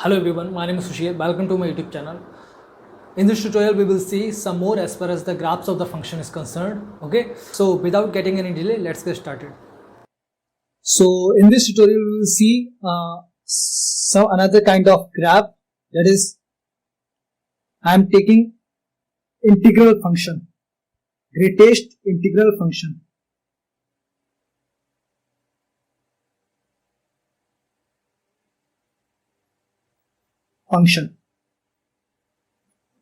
Hello everyone, my name is Sushil. Welcome to my YouTube channel. In this tutorial, we will see some more as far as the graphs of the function is concerned. Okay, so without getting any delay, let's get started. So in this tutorial, we will see another kind of graph, that is, I am taking integral function, greatest integral function.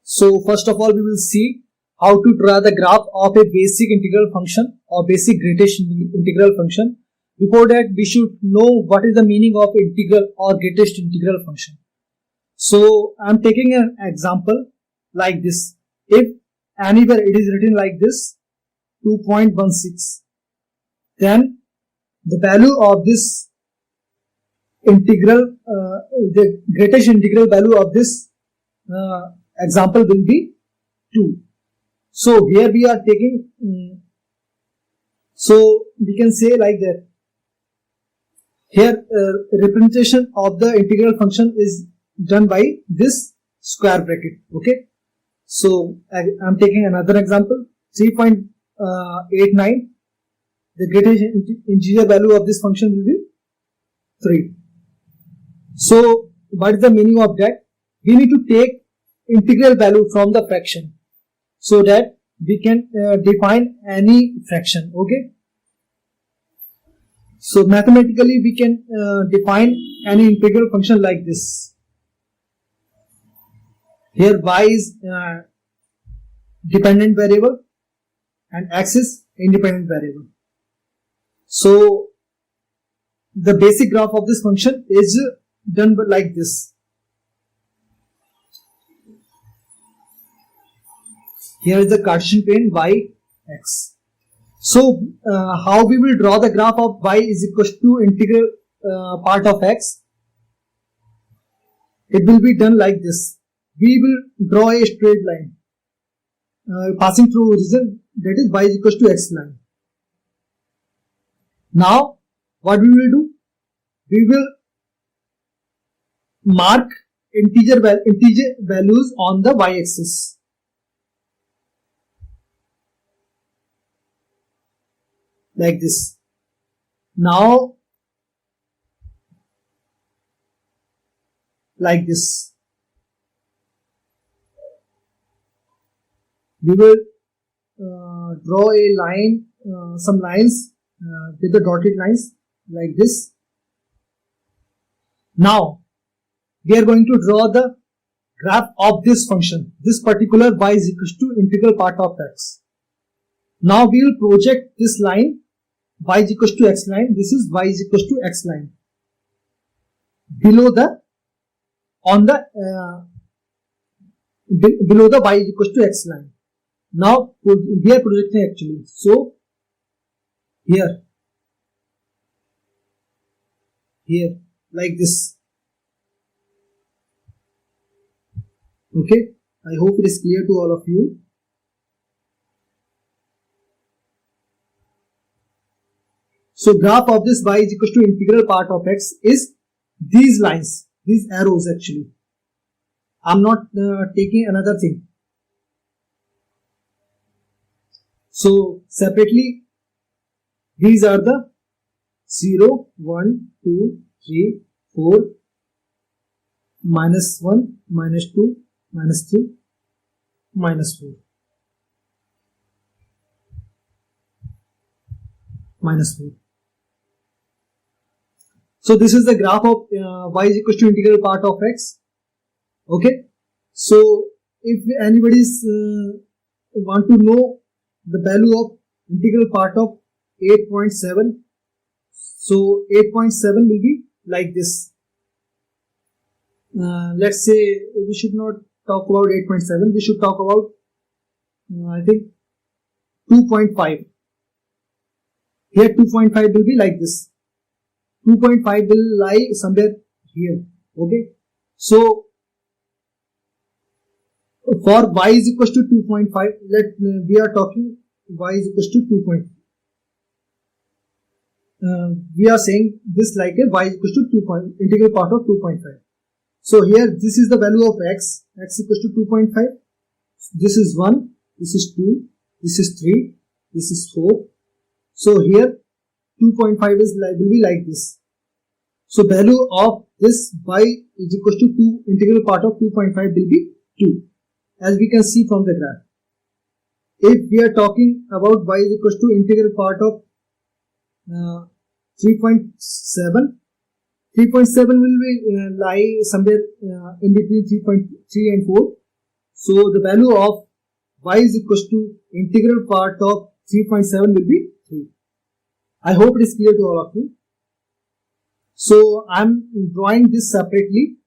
So first of all, we will see how to draw the graph of a basic integral function or basic greatest integral function. Before that, we should know what is the meaning of integral or greatest integral function. So I am taking an example like this. If anywhere it is written like this, 2.16, then the value of this integral, the greatest integral value of this example will be 2. So here we are taking, so we can say like that. Here representation of the integral function is done by this square bracket. Okay. So I am taking another example, 3.89. The greatest integer value of this function will be 3. So what is the meaning of that? We need to take integral value from the fraction so that we can define any fraction. Okay. So mathematically we can define any integral function like this. Here y is dependent variable and x is independent variable. So the basic graph of this function is done like this. Here is the Cartesian plane y, x. So how we will draw the graph of y is equals to integral part of x? It will be done like this. We will draw a straight line passing through origin, that is y is equals to x line. Now what we will do? We will mark integer values on the y-axis. Like this. Now, like this. We will draw a line, some lines with the dotted lines like this. Now, we are going to draw the graph of this function. This particular y is equals to integral part of x. Now we will project this line y is equals to x line. This is y is equals to x line below the below the y is equals to x line. Now we are projecting actually. So here like this. Okay, I hope it is clear to all of you. So graph of this y is equals to integral part of x is these lines, these arrows actually. I am not taking another thing. So separately, these are the 0, 1, 2, 3, 4, minus 1, minus 2, minus 3, minus 4, minus 4. So this is the graph of y is equals to integral part of x. Okay. So if anybody want to know the value of integral part of 8.7, so 8.7 will be like this. Let's say we should not talk about 8.7. We should talk about I think 2.5. Here 2.5 will be like this. 2.5 will lie somewhere here. Okay. So for y is equals to 2.5, we are talking y is equals to 2.5. We are saying this like a y is equals to integral part of 2.5. So here this is the value of x equals to 2.5. This is 1, this is 2, this is 3, this is 4. So here 2.5 will be like this. So value of this y is equals to 2, integral part of 2.5 will be 2, as we can see from the graph. If we are talking about y is equals to integral part of 3.7, 3.7 will be lie somewhere in between 3.3 and 4. So the value of y is equals to integral part of 3.7 will be 3. I hope it is clear to all of you. So I am drawing this separately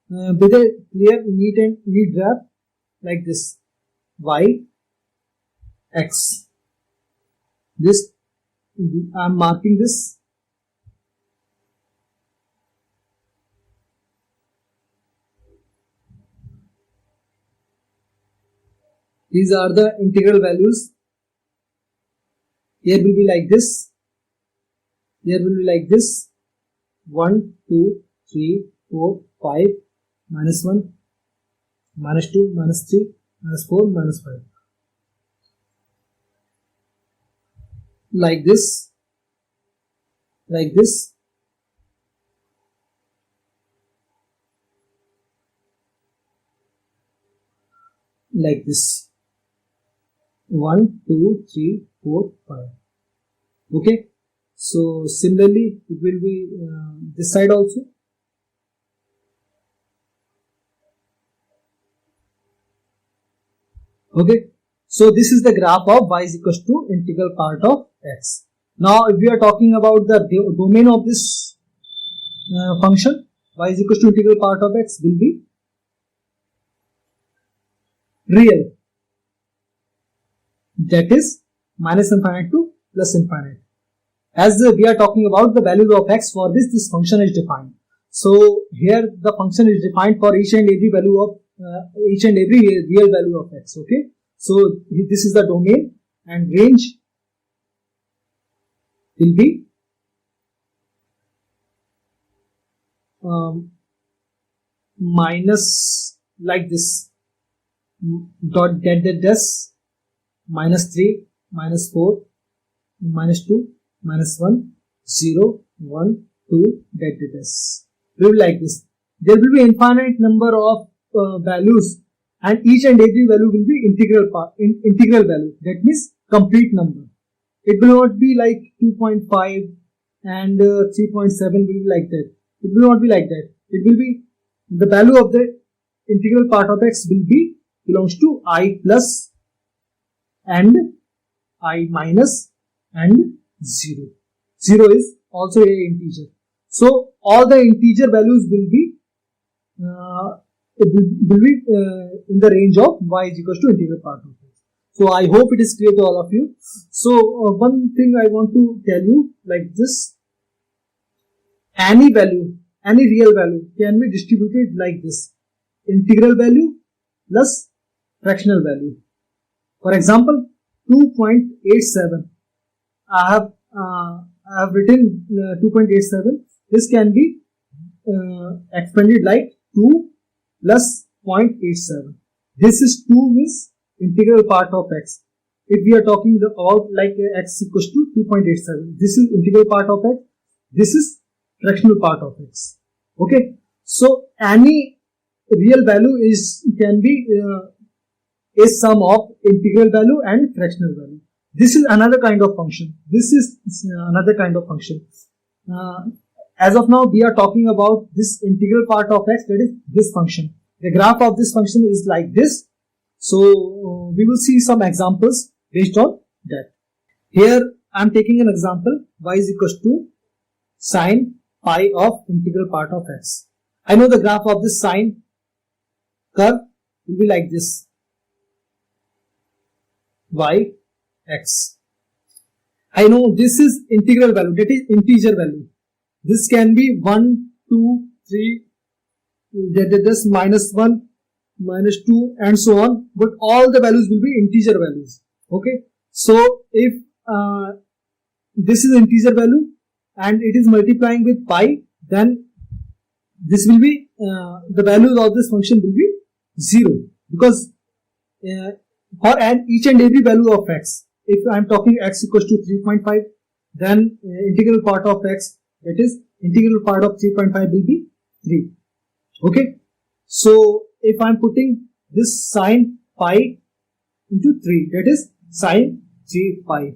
with a clear neat graph like this. Y, x. This I am marking this. These are the integral values. Here will be like this. Here will be like this. 1, 2, 3, 4, 5, minus 1, minus 2, minus 3, minus 4, minus 5. Like this. Like this. Like this. 1, 2, 3, 4, 5. Okay. So similarly, it will be this side also. Okay. So this is the graph of y is equals to integral part of x. Now, if we are talking about the domain of this function, y is equals to integral part of x will be real. That is minus infinite to plus infinite. As we are talking about the values of x, for this function is defined. So here the function is defined for each and every value of each and every real value of x. Okay. So this is the domain, and range will be minus like this dot dash minus 3, minus 4, minus 2, minus 1, 0, 1, 2, dash. Will be like this. There will be infinite number of values, and each and every value will be integral value. That means complete number. It will not be like 2.5 and 3.7 will be like that. It will not be like that. It will be the value of the integral part of x will be belongs to I plus and I minus and 0. 0 is also a integer. So all the integer values will be in the range of y is equals to integral part of x. So I hope it is clear to all of you. So one thing I want to tell you like this: any value, any real value can be distributed like this: integral value plus fractional value. For example, 2.87. I have written 2.87. This can be expanded like 2 plus 0.87. This is 2 means integral part of x. If we are talking about like x equals to 2.87, this is integral part of x. This is fractional part of x. Okay. So any real value can be a sum of integral value and fractional value. This is another kind of function. This is another kind of function. As of now, we are talking about this integral part of x, that is this function. The graph of this function is like this. So we will see some examples based on that. Here I am taking an example: y is equals to sine pi of integral part of x. I know the graph of this sine curve will be like this: y, x. I know this is integral value, that is integer value. This can be 1, 2, 3, that is minus 1, minus 2 and so on, but all the values will be integer values. Okay. So if this is integer value and it is multiplying with pi, then this will be the values of this function will be 0, because for each and every value of x, if I am talking x equals to 3.5, then integral part of x, that is integral part of 3.5 will be 3. Okay, so if I am putting this sine pi into 3, that is sine 3 pi,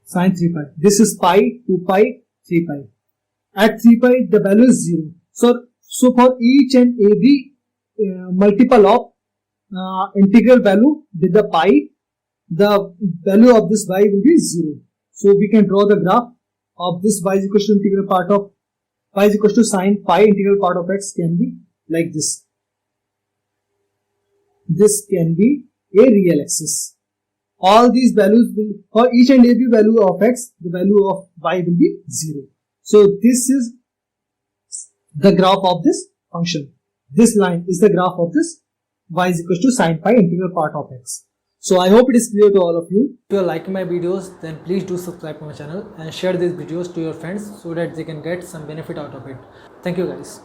sine 3 pi, this is pi, 2 pi, 3 pi. At 3 pi the value is 0. So for each and every multiple of integral value with the pi, the value of this y will be 0. So we can draw the graph of this y is equal to integral part of y is equal to sine pi integral part of x can be like this. This can be a real axis. All these values will, for each and every value of x, the value of y will be 0. So this is the graph of this function. This line is the graph of this y is equal to sine pi integral part of x. So I hope it is clear to all of you. If you are liking my videos, then please do subscribe to my channel and share these videos to your friends so that they can get some benefit out of it. Thank you guys.